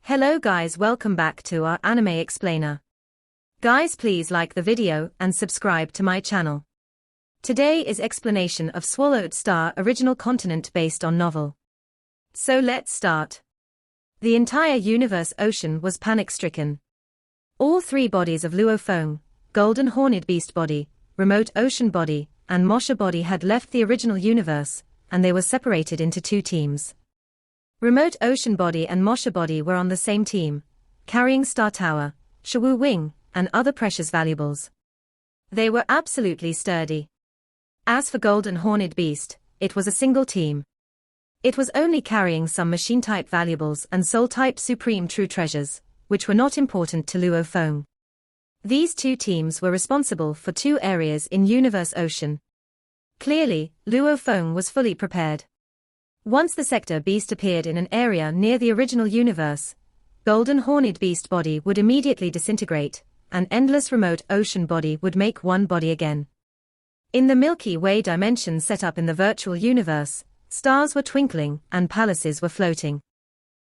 Hello guys, welcome back to our anime explainer. Guys, please like the video and subscribe to my channel. Today is explanation of Swallowed Star original continent based on novel. So let's start. The entire universe ocean was panic-stricken. All three bodies of Luophone, Golden Horned Beast body, Remote Ocean body, and Mosha body had left the original universe, and they were separated into two teams. Remote Ocean body and Mosha body were on the same team, carrying Star Tower, Shawu Wing, and other precious valuables. They were absolutely sturdy. As for Golden Horned Beast, it was a single team. It was only carrying some machine-type valuables and soul-type supreme true treasures, which were not important to Luophone. These two teams were responsible for two areas in Universe Ocean. Clearly, Luophone was fully prepared. Once the Sector Beast appeared in an area near the original universe, Golden Horned Beast body would immediately disintegrate, and Endless Remote Ocean body would make one body again. In the Milky Way dimension set up in the virtual universe, stars were twinkling and palaces were floating.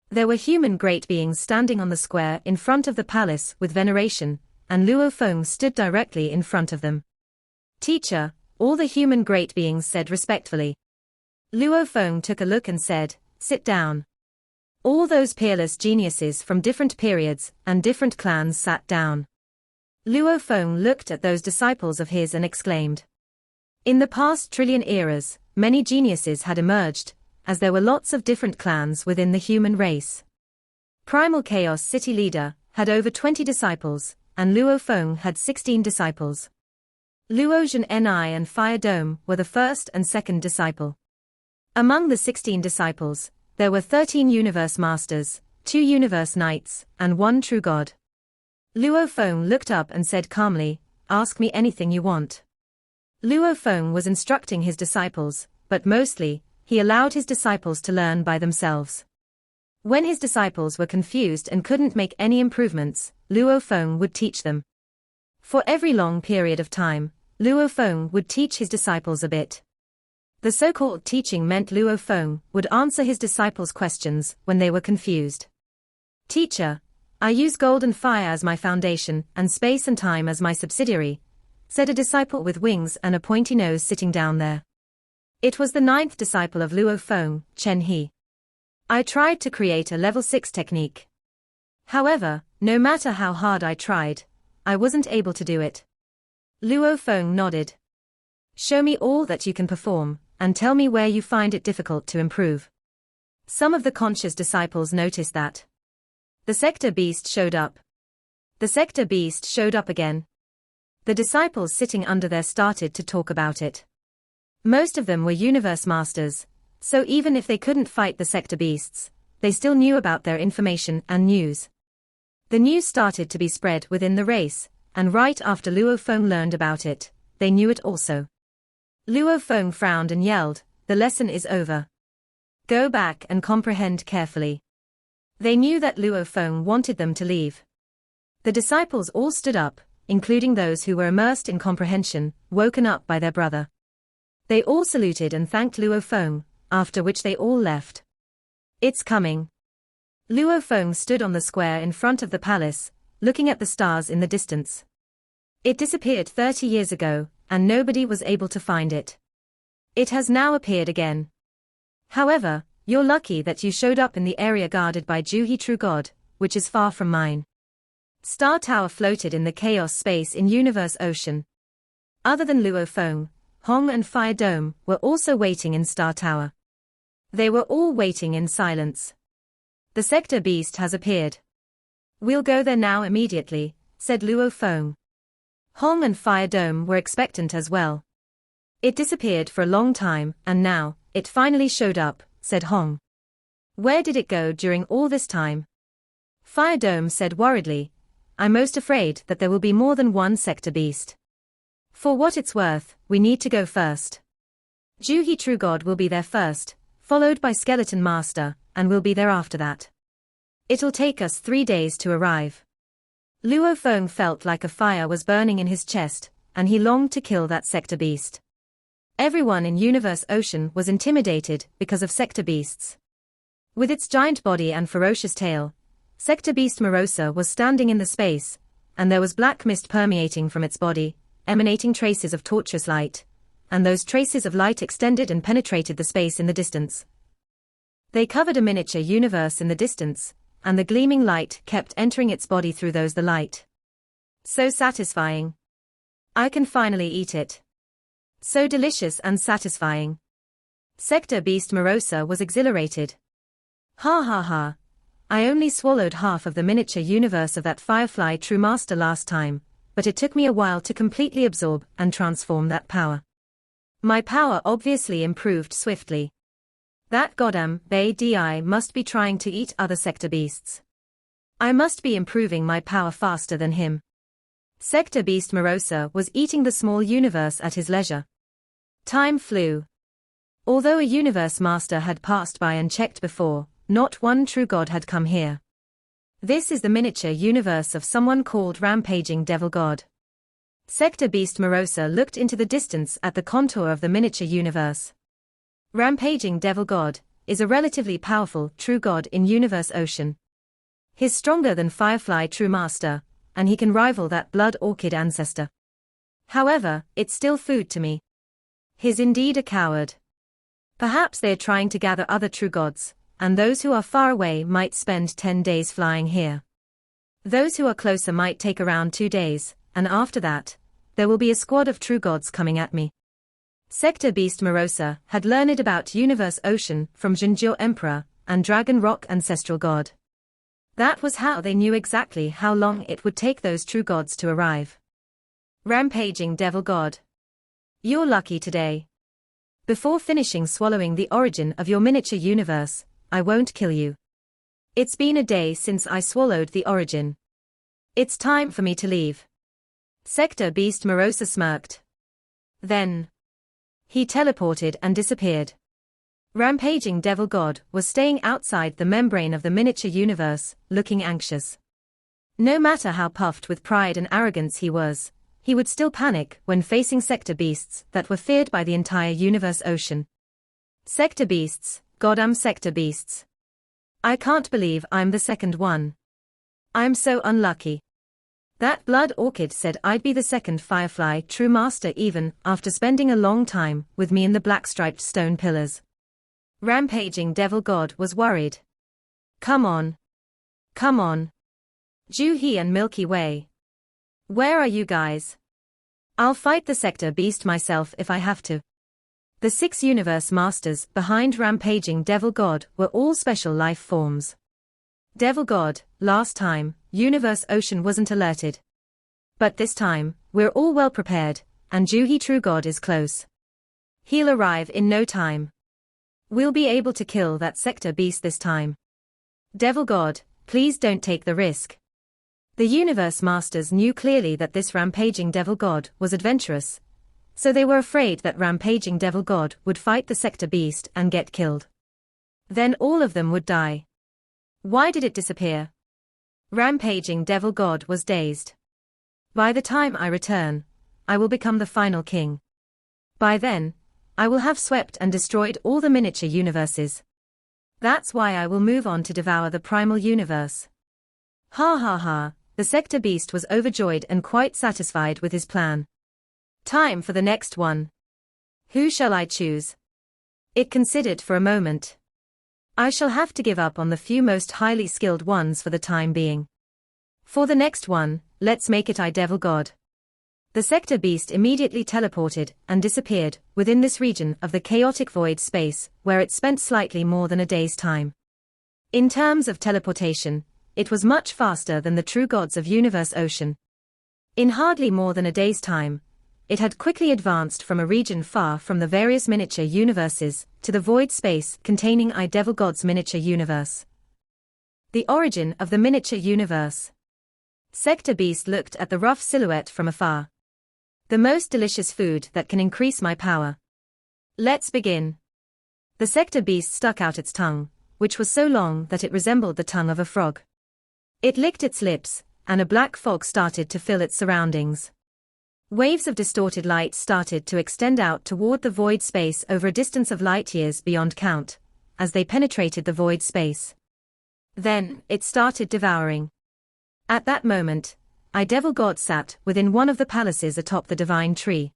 There were human great beings standing on the square in front of the palace with veneration, and Luophone stood directly in front of them. "Teacher," all the human great beings said respectfully. Luophone took a look and said, "Sit down." All those peerless geniuses from different periods and different clans sat down. Luophone looked at those disciples of his and exclaimed. In the past trillion eras, many geniuses had emerged, as there were lots of different clans within the human race. Primal Chaos City Leader had over 20 disciples, and Luophone had 16 disciples. Luoxian Ni and Fire Dome were the first and second disciple. Among the 16 disciples, there were 13 Universe Masters, 2 Universe Knights, and 1 True God. Luophone looked up and said calmly, "Ask me anything you want." Luophone was instructing his disciples, but mostly, he allowed his disciples to learn by themselves. When his disciples were confused and couldn't make any improvements, Luophone would teach them. For every long period of time, Luophone would teach his disciples a bit. The so-called teaching meant Luophone would answer his disciples' questions when they were confused. "Teacher, I use golden fire as my foundation and space and time as my subsidiary," said a disciple with wings and a pointy nose sitting down there. It was the 9th disciple of Luophone, Chen He. "I tried to create a level 6 technique. However, no matter how hard I tried, I wasn't able to do it." Luophone nodded. "Show me all that you can perform, and tell me where you find it difficult to improve." Some of the conscious disciples noticed that. The Sector Beast showed up. The Sector Beast showed up again. The disciples sitting under there started to talk about it. Most of them were Universe Masters, so even if they couldn't fight the Sector Beasts, they still knew about their information and news. The news started to be spread within the race, and right after Luophone learned about it, they knew it also. Luophone frowned and yelled, "The lesson is over. Go back and comprehend carefully." They knew that Luophone wanted them to leave. The disciples all stood up, including those who were immersed in comprehension, woken up by their brother. They all saluted and thanked Luophone, after which they all left. "It's coming." Luophone stood on the square in front of the palace, looking at the stars in the distance. It disappeared 30 years ago, and nobody was able to find it. It has now appeared again. However, you're lucky that you showed up in the area guarded by Juhi True God, which is far from mine. Star Tower floated in the chaos space in Universe Ocean. Other than Luophone, Hong and Fire Dome were also waiting in Star Tower. They were all waiting in silence. "The Sector Beast has appeared. We'll go there now immediately," said Luophone. Hong and Fire Dome were expectant as well. "It disappeared for a long time, and now, it finally showed up," said Hong. "Where did it go during all this time?" Fire Dome said worriedly, "I'm most afraid that there will be more than one Sector Beast. For what it's worth, we need to go first. Juhi True God will be there first, followed by Skeleton Master, and we'll be there after that. It'll take us 3 days to arrive." Luophone felt like a fire was burning in his chest, and he longed to kill that Sector Beast. Everyone in Universe Ocean was intimidated because of Sector Beasts. With its giant body and ferocious tail, Sector Beast Morosa was standing in the space, and there was black mist permeating from its body, emanating traces of tortuous light, and those traces of light extended and penetrated the space in the distance. They covered a miniature universe in the distance, and the gleaming light kept entering its body through those the light. So satisfying. I can finally eat it. So delicious and satisfying. Sector Beast Morosa was exhilarated. Ha ha ha. I only swallowed half of the miniature universe of that Firefly True Master last time, but it took me a while to completely absorb and transform that power. My power obviously improved swiftly. That goddamn Bay Di must be trying to eat other sector beasts. I must be improving my power faster than him. Sector Beast Morosa was eating the small universe at his leisure. Time flew. Although a universe master had passed by unchecked before, not one true god had come here. This is the miniature universe of someone called Rampaging Devil God. Sector Beast Morosa looked into the distance at the contour of the miniature universe. Rampaging Devil God is a relatively powerful true god in Universe Ocean. He's stronger than Firefly True Master, and he can rival that Blood Orchid ancestor. However, it's still food to me. He's indeed a coward. Perhaps they are trying to gather other true gods, and those who are far away might spend 10 days flying here. Those who are closer might take around 2 days, and after that, there will be a squad of true gods coming at me. Sector Beast Morosa had learned about Universe Ocean from Jinjiu Emperor and Dragon Rock Ancestral God. That was how they knew exactly how long it would take those true gods to arrive. Rampaging Devil God. You're lucky today. Before finishing swallowing the origin of your miniature universe, I won't kill you. It's been a day since I swallowed the origin. It's time for me to leave. Sector Beast Morosa smirked. Then he teleported and disappeared. Rampaging Devil God was staying outside the membrane of the miniature universe, looking anxious. No matter how puffed with pride and arrogance he would still panic when facing sector beasts that were feared by the entire Universe Ocean. Sector beasts, goddamn sector beasts. I can't believe I'm the second one. I'm so unlucky. That Blood Orchid said I'd be the second Firefly True Master even after spending a long time with me in the black-striped stone pillars. Rampaging Devil God was worried. Come on. Come on. Juhi and Milky Way. Where are you guys? I'll fight the sector beast myself if I have to. The 6 universe masters behind Rampaging Devil God were all special life forms. Devil God, last time, Universe Ocean wasn't alerted. But this time, we're all well prepared, and Juhi True God is close. He'll arrive in no time. We'll be able to kill that sector beast this time. Devil God, please don't take the risk. The universe masters knew clearly that this Rampaging Devil God was adventurous, so they were afraid that Rampaging Devil God would fight the sector beast and get killed. Then all of them would die. Why did it disappear? Rampaging Devil God was dazed. By the time I return, I will become the final king. By then, I will have swept and destroyed all the miniature universes. That's why I will move on to devour the primal universe. Ha ha ha, the sector beast was overjoyed and quite satisfied with his plan. Time for the next one. Who shall I choose? It considered for a moment. I shall have to give up on the few most highly skilled ones for the time being. For the next one, let's make it I Devil God. The sector beast immediately teleported and disappeared within this region of the chaotic void space where it spent slightly more than a day's time. In terms of teleportation, it was much faster than the true gods of Universe Ocean. In hardly more than a day's time, it had quickly advanced from a region far from the various miniature universes to the void space containing I Devil God's miniature universe. The origin of the miniature universe. Sector Beast looked at the rough silhouette from afar. The most delicious food that can increase my power. Let's begin. The sector beast stuck out its tongue, which was so long that it resembled the tongue of a frog. It licked its lips, and a black fog started to fill its surroundings. Waves of distorted light started to extend out toward the void space over a distance of light years beyond count, as they penetrated the void space. Then, it started devouring. At that moment, Devil God sat within one of the palaces atop the divine tree.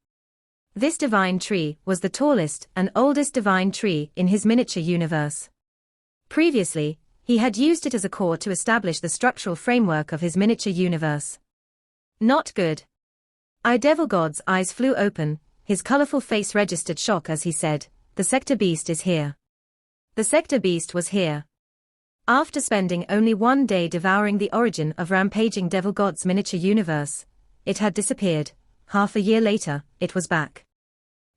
This divine tree was the tallest and oldest divine tree in his miniature universe. Previously, he had used it as a core to establish the structural framework of his miniature universe. Not good. Devil God's eyes flew open, his colorful face registered shock as he said, "The Sector Beast is here." The Sector Beast was here. After spending only one day devouring the origin of rampaging Devil God's miniature universe, it had disappeared. Half a year later, it was back.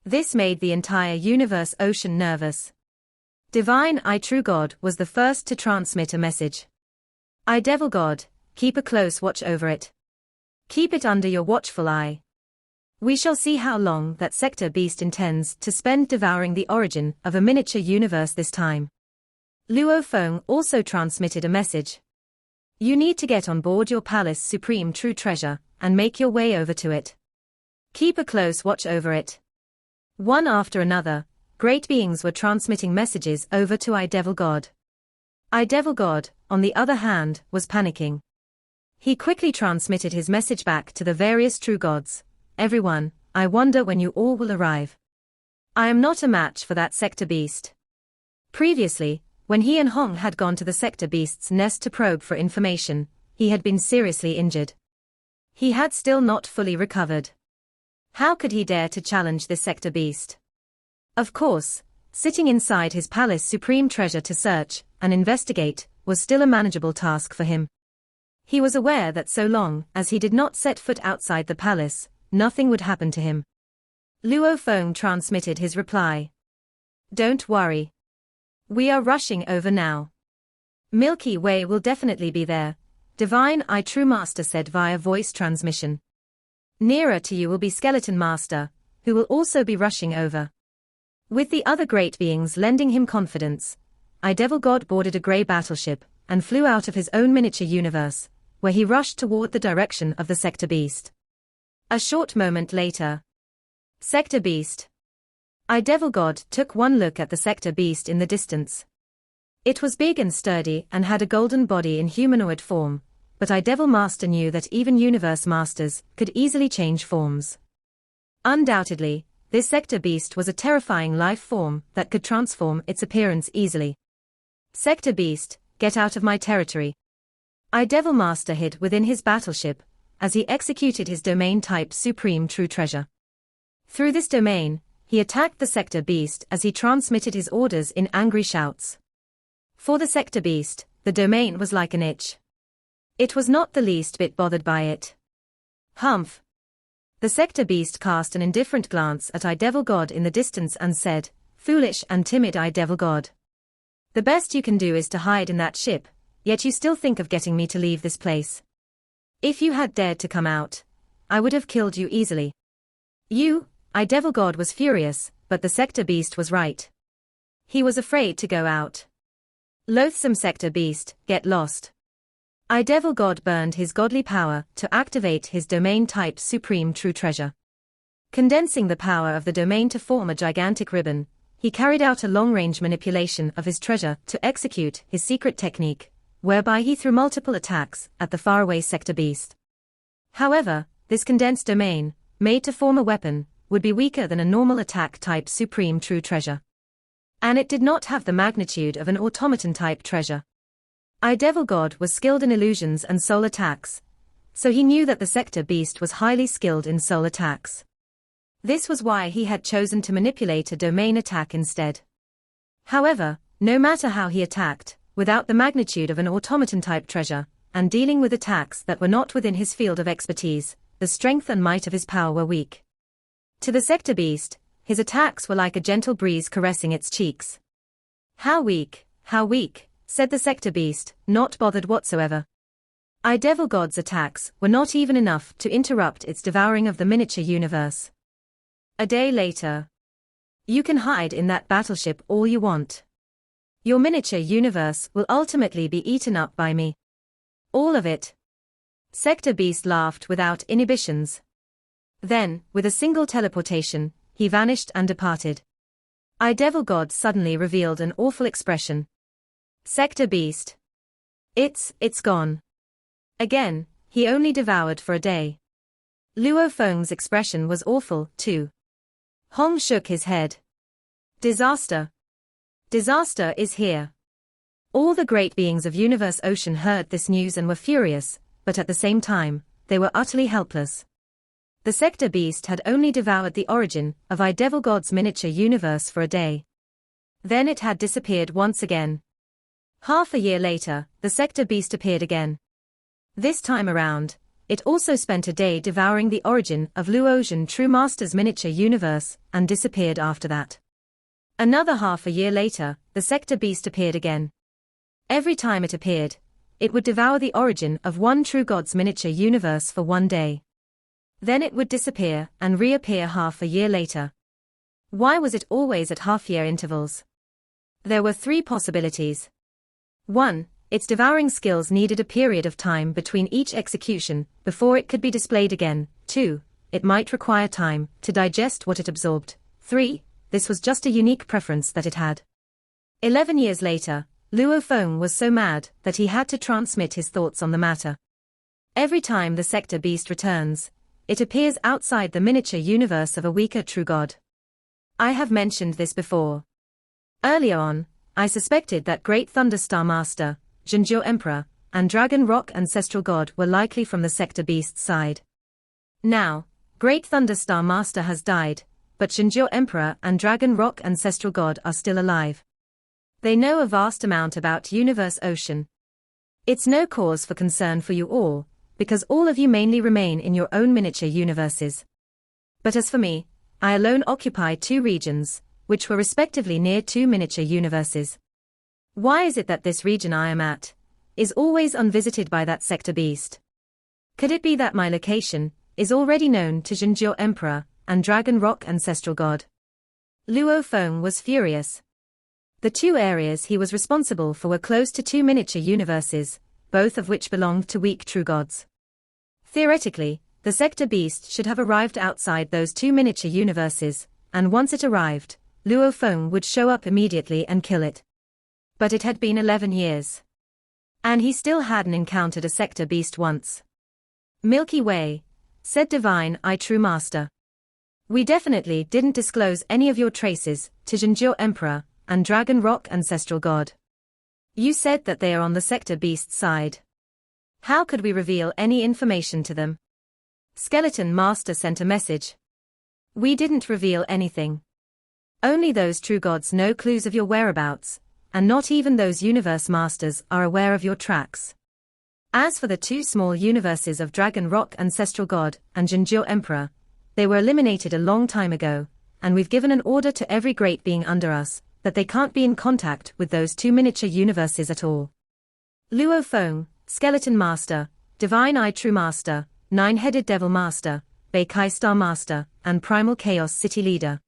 This made the entire universe ocean nervous. Divine True God was the first to transmit a message. Devil God, keep a close watch over it. Keep it under your watchful eye. We shall see how long that Sector Beast intends to spend devouring the origin of a miniature universe this time. Luo Feng also transmitted a message. You need to get on board your palace supreme true treasure, and make your way over to it. Keep a close watch over it. One after another, great beings were transmitting messages over to Devil God. Devil God, on the other hand, was panicking. He quickly transmitted his message back to the various true gods. Everyone, I wonder when you all will arrive. I am not a match for that Sector Beast. Previously, when he and Hong had gone to the Sector Beast's nest to probe for information, he had been seriously injured. He had still not fully recovered. How could he dare to challenge this Sector Beast? Of course, sitting inside his palace supreme treasure to search and investigate was still a manageable task for him. He was aware that so long as he did not set foot outside the palace, nothing would happen to him. Luo Feng transmitted his reply. Don't worry. We are rushing over now. Milky Way will definitely be there, Divine True Master said via voice transmission. Nearer to you will be Skeleton Master, who will also be rushing over. With the other great beings lending him confidence, Devil God boarded a grey battleship and flew out of his own miniature universe, where he rushed toward the direction of the Sector Beast. A short moment later. Sector Beast. Devil God took one look at the Sector Beast in the distance. It was big and sturdy and had a golden body in humanoid form, but Devil Master knew that even Universe Masters could easily change forms. Undoubtedly, this Sector Beast was a terrifying life form that could transform its appearance easily. Sector Beast, get out of my territory. Devil Master hid within his battleship, as he executed his domain-type supreme true treasure. Through this domain, he attacked the Sector Beast as he transmitted his orders in angry shouts. For the Sector Beast, the domain was like an itch. It was not the least bit bothered by it. Humph. The Sector Beast cast an indifferent glance at Devil God in the distance and said, foolish and timid Devil God. The best you can do is to hide in that ship, yet you still think of getting me to leave this place. If you had dared to come out, I would have killed you easily. Devil God was furious, but the Sector Beast was right. He was afraid to go out. Loathsome Sector Beast, get lost. Devil God burned his godly power to activate his domain-type supreme true treasure. Condensing the power of the domain to form a gigantic ribbon, he carried out a long-range manipulation of his treasure to execute his secret technique, whereby he threw multiple attacks at the faraway Sector Beast. However, this condensed domain, made to form a weapon, would be weaker than a normal attack-type supreme true treasure. And it did not have the magnitude of an automaton-type treasure. Devil God was skilled in illusions and soul attacks, so he knew that the Sector Beast was highly skilled in soul attacks. This was why he had chosen to manipulate a domain attack instead. However, no matter how he attacked, without the magnitude of an automaton-type treasure, and dealing with attacks that were not within his field of expertise, the strength and might of his power were weak. To the Sector Beast, his attacks were like a gentle breeze caressing its cheeks. How weak, said the Sector Beast, not bothered whatsoever. Devil God's attacks were not even enough to interrupt its devouring of the miniature universe. A day later. You can hide in that battleship all you want. Your miniature universe will ultimately be eaten up by me. All of it. Sector Beast laughed without inhibitions. Then, with a single teleportation, he vanished and departed. Devil God suddenly revealed an awful expression. Sector Beast. It's gone. Again, he only devoured for a day. Luo Feng's expression was awful, too. Hong shook his head. Disaster. Disaster is here. All the great beings of Universe Ocean heard this news and were furious, but at the same time, they were utterly helpless. The Sector Beast had only devoured the origin of Devil God's miniature universe for a day. Then it had disappeared once again. Half a year later, the Sector Beast appeared again. This time around, it also spent a day devouring the origin of Luotian True Master's miniature universe, and disappeared after that. Another half a year later, the Sector Beast appeared again. Every time it appeared, it would devour the origin of one True God's miniature universe for one day. Then it would disappear and reappear half a year later. Why was it always at half-year intervals? There were three possibilities. 1. Its devouring skills needed a period of time between each execution before it could be displayed again. 2. It might require time to digest what it absorbed. 3. This was just a unique preference that it had. 11 years later, Luo Feng was so mad that he had to transmit his thoughts on the matter. Every time the Sector Beast returns, it appears outside the miniature universe of a weaker True God. I have mentioned this before. Earlier on, I suspected that Great Thunder Star Master, Zhenjiu Emperor, and Dragon Rock Ancestral God were likely from the Sector Beast's side. Now, Great Thunder Star Master has died, but Zhenjiu Emperor and Dragon Rock Ancestral God are still alive. They know a vast amount about Universe Ocean. It's no cause for concern for you all, because all of you mainly remain in your own miniature universes. But as for me, I alone occupy two regions, which were respectively near two miniature universes. Why is it that this region I am at is always unvisited by that Sector Beast? Could it be that my location is already known to Zhenjiu Emperor and Dragon Rock Ancestral God? Luo Feng was furious. The two areas he was responsible for were close to two miniature universes, both of which belonged to weak True Gods. Theoretically, the Sector Beast should have arrived outside those two miniature universes, and once it arrived, Luo Feng would show up immediately and kill it. But it had been 11 years. And he still hadn't encountered a Sector Beast once. Milky Way, said Divine True Master. We definitely didn't disclose any of your traces to Zhenjiu Emperor and Dragon Rock Ancestral God. You said that they are on the Sector Beast's side. How could we reveal any information to them? Skeleton Master sent a message. We didn't reveal anything. Only those True Gods know clues of your whereabouts, and not even those Universe Masters are aware of your tracks. As for the two small universes of Dragon Rock Ancestral God and Zhenjiu Emperor, they were eliminated a long time ago, and we've given an order to every great being under us that they can't be in contact with those two miniature universes at all. Luo Feng, Skeleton Master, Divine True Master, Nine-Headed Devil Master, Beikai Star Master, and Primal Chaos City Leader.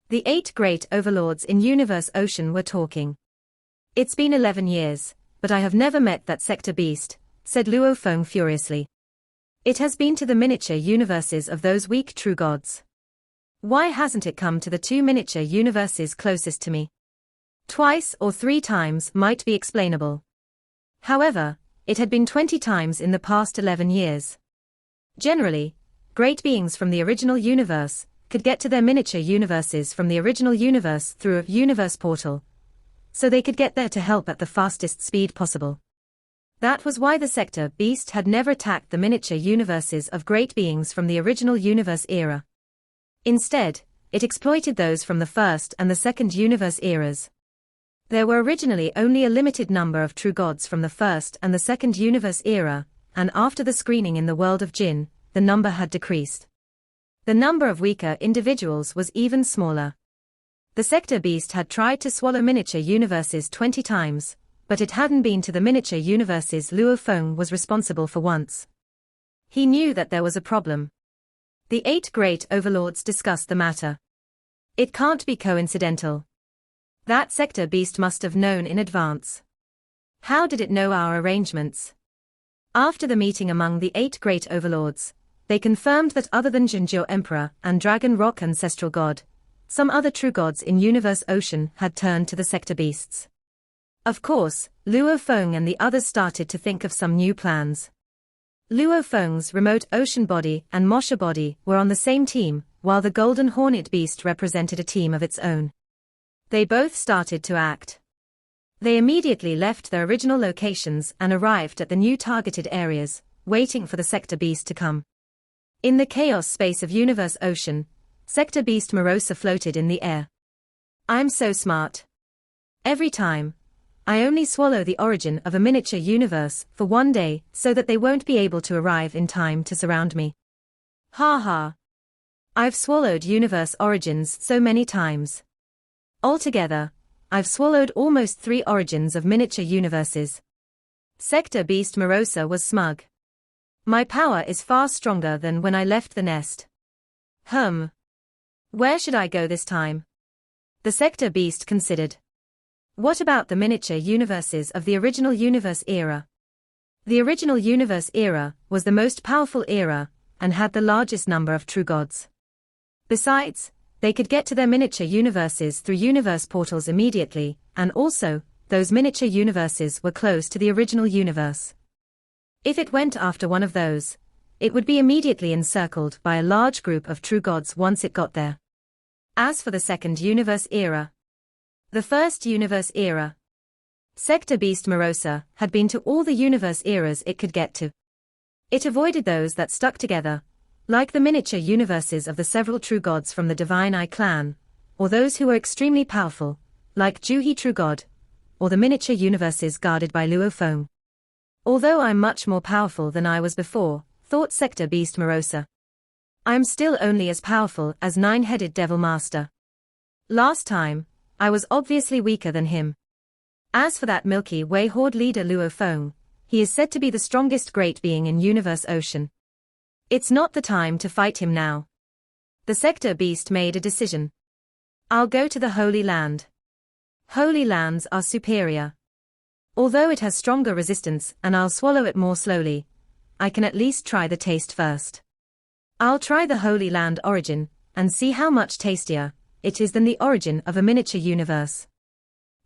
The 8 great overlords in Universe Ocean were talking. It's been 11 years, but I have never met that Sector Beast, said Luo Feng furiously. It has been to the miniature universes of those weak True Gods. Why hasn't it come to the two miniature universes closest to me? Twice or 3 times might be explainable. However, it had been 20 times in the past 11 years. Generally, great beings from the original universe could get to their miniature universes from the original universe through a universe portal, so they could get there to help at the fastest speed possible. That was why the Sector Beast had never attacked the miniature universes of great beings from the original universe era. Instead, it exploited those from the first and the second universe eras. There were originally only a limited number of True Gods from the first and the second universe era, and after the screening in the world of Jinn, the number had decreased. The number of weaker individuals was even smaller. The Sector Beast had tried to swallow miniature universes 20 times, but it hadn't been to the miniature universes Luo Feng was responsible for once. He knew that there was a problem. The 8 great overlords discussed the matter. It can't be coincidental. That Sector Beast must have known in advance. How did it know our arrangements? After the meeting among the 8 great overlords, they confirmed that other than Zhenjiu Emperor and Dragon Rock Ancestral God, some other True Gods in Universe Ocean had turned to the Sector Beasts. Of course, Luo Feng and the others started to think of some new plans. Luo Feng's remote ocean body and Mosha body were on the same team, while the Golden Hornet Beast represented a team of its own. They both started to act. They immediately left their original locations and arrived at the new targeted areas, waiting for the Sector Beast to come. In the chaos space of Universe Ocean, Sector Beast Morosa floated in the air. I'm so smart. Every time, I only swallow the origin of a miniature universe for one day so that they won't be able to arrive in time to surround me. Ha ha. I've swallowed universe origins so many times. Altogether, I've swallowed almost 3 origins of miniature universes. Sector Beast Morosa was smug. My power is far stronger than when I left the nest. Where should I go this time? The Sector Beast considered. What about the miniature universes of the original universe era? The original universe era was the most powerful era, and had the largest number of true gods. Besides, they could get to their miniature universes through universe portals immediately, and also, those miniature universes were close to the original universe. If it went after one of those, it would be immediately encircled by a large group of true gods once it got there. As for the second universe era, the first universe era, Sector Beast Morosa had been to all the universe eras it could get to. It avoided those that stuck together, like the miniature universes of the several true gods from the Divine Eye clan, or those who were extremely powerful, like Juhi True God, or the miniature universes guarded by Luo Feng. Although I'm much more powerful than I was before, thought Sector Beast Morosa, I'm still only as powerful as 9-headed Devil Master. Last time, I was obviously weaker than him. As for that Milky Way Horde leader Luo Feng, he is said to be the strongest great being in Universe Ocean. It's not the time to fight him now. The Sector Beast made a decision. I'll go to the Holy Land. Holy Lands are superior. Although it has stronger resistance and I'll swallow it more slowly, I can at least try the taste first. I'll try the Holy Land origin, and see how much tastier it is than the origin of a miniature universe.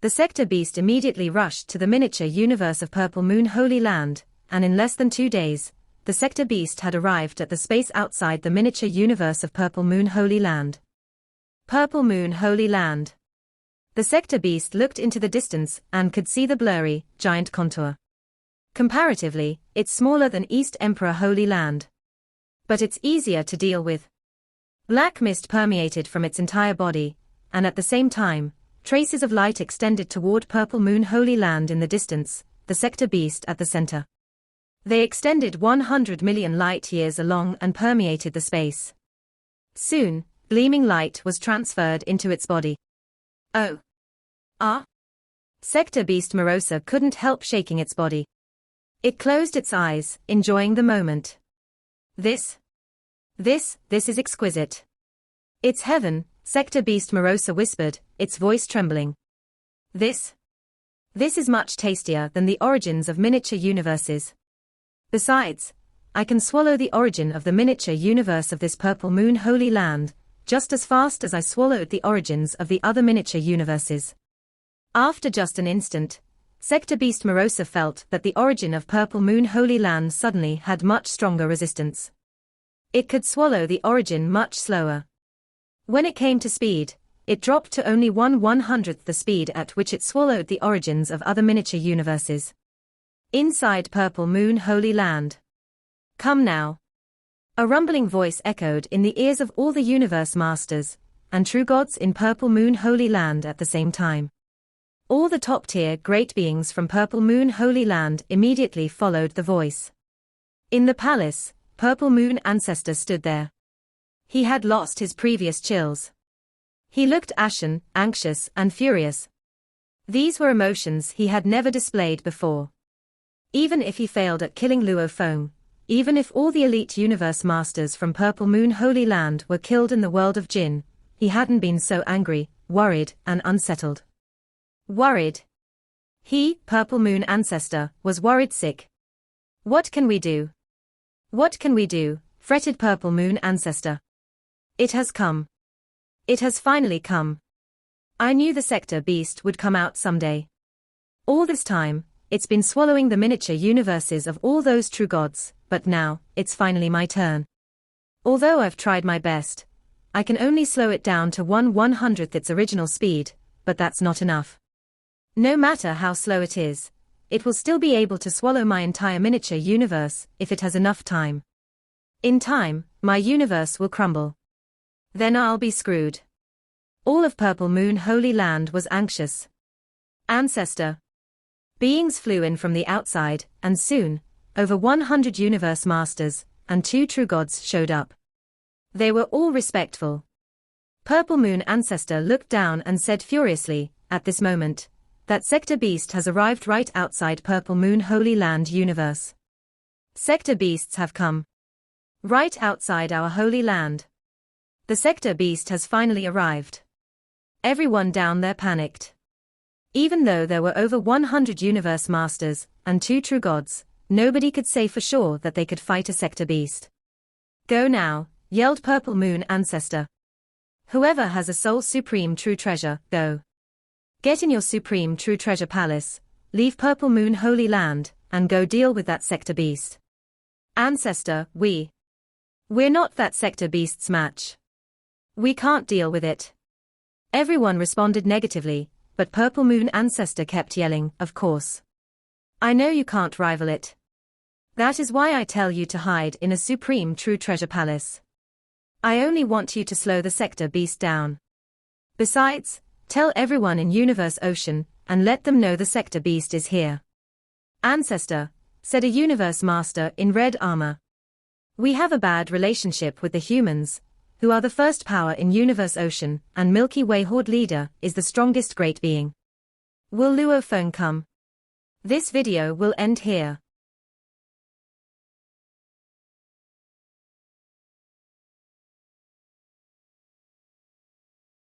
The Sector Beast immediately rushed to the miniature universe of Purple Moon Holy Land, and in less than 2 days, the Sector Beast had arrived at the space outside the miniature universe of Purple Moon Holy Land. Purple Moon Holy Land. The Sector Beast looked into the distance and could see the blurry, giant contour. Comparatively, it's smaller than East Emperor Holy Land. But it's easier to deal with. Black mist permeated from its entire body, and at the same time, traces of light extended toward Purple Moon Holy Land in the distance, the Sector Beast at the center. They extended 100 million light-years along and permeated the space. Soon, gleaming light was transferred into its body. Oh. Ah? Sector Beast Morosa couldn't help shaking its body. It closed its eyes, enjoying the moment. This is exquisite. It's heaven, Sector Beast Morosa whispered, its voice trembling. This is much tastier than the origins of miniature universes. Besides, I can swallow the origin of the miniature universe of this Purple Moon Holy Land, just as fast as I swallowed the origins of the other miniature universes. After just an instant, Sector Beast Morosa felt that the origin of Purple Moon Holy Land suddenly had much stronger resistance. It could swallow the origin much slower. When it came to speed, it dropped to only 1/100th the speed at which it swallowed the origins of other miniature universes. Inside Purple Moon Holy Land. Come now. A rumbling voice echoed in the ears of all the universe masters, and true gods in Purple Moon Holy Land at the same time. All the top-tier great beings from Purple Moon Holy Land immediately followed the voice. In the palace, Purple Moon Ancestor stood there. He had lost his previous chills. He looked ashen, anxious, and furious. These were emotions he had never displayed before. Even if he failed at killing Luo Feng, even if all the elite universe masters from Purple Moon Holy Land were killed in the world of Jin, he hadn't been so angry, worried, and unsettled. Worried. He, Purple Moon Ancestor, was worried sick. What can we do? What can we do? Fretted Purple Moon Ancestor. It has come. It has finally come. I knew the Sector Beast would come out someday. All this time, it's been swallowing the miniature universes of all those true gods, but now, it's finally my turn. Although I've tried my best, I can only slow it down to 1/100th its original speed, but that's not enough. No matter how slow it is, it will still be able to swallow my entire miniature universe if it has enough time. In time, my universe will crumble. Then I'll be screwed. All of Purple Moon Holy Land was anxious. Ancestor. Beings flew in from the outside, and soon, over 100 universe masters and 2 true gods showed up. They were all respectful. Purple Moon Ancestor looked down and said furiously, at this moment, that Sector Beast has arrived right outside Purple Moon Holy Land universe. Sector Beasts have come. Right outside our Holy Land. The Sector Beast has finally arrived. Everyone down there panicked. Even though there were over 100 universe masters and 2 true gods, nobody could say for sure that they could fight a Sector Beast. Go now, yelled Purple Moon Ancestor. Whoever has a soul supreme true treasure, go. Get in your supreme true treasure palace, leave Purple Moon Holy Land, and go deal with that Sector Beast. Ancestor, we're not that Sector Beast's match. We can't deal with it. Everyone responded negatively, but Purple Moon Ancestor kept yelling, of course. I know you can't rival it. That is why I tell you to hide in a supreme true treasure palace. I only want you to slow the Sector Beast down. Besides, tell everyone in Universe Ocean, and let them know the Sector Beast is here. Ancestor, said a Universe Master in red armor. We have a bad relationship with the humans, who are the first power in Universe Ocean, and Milky Way Horde Leader is the strongest great being. Will Luophone come? This video will end here.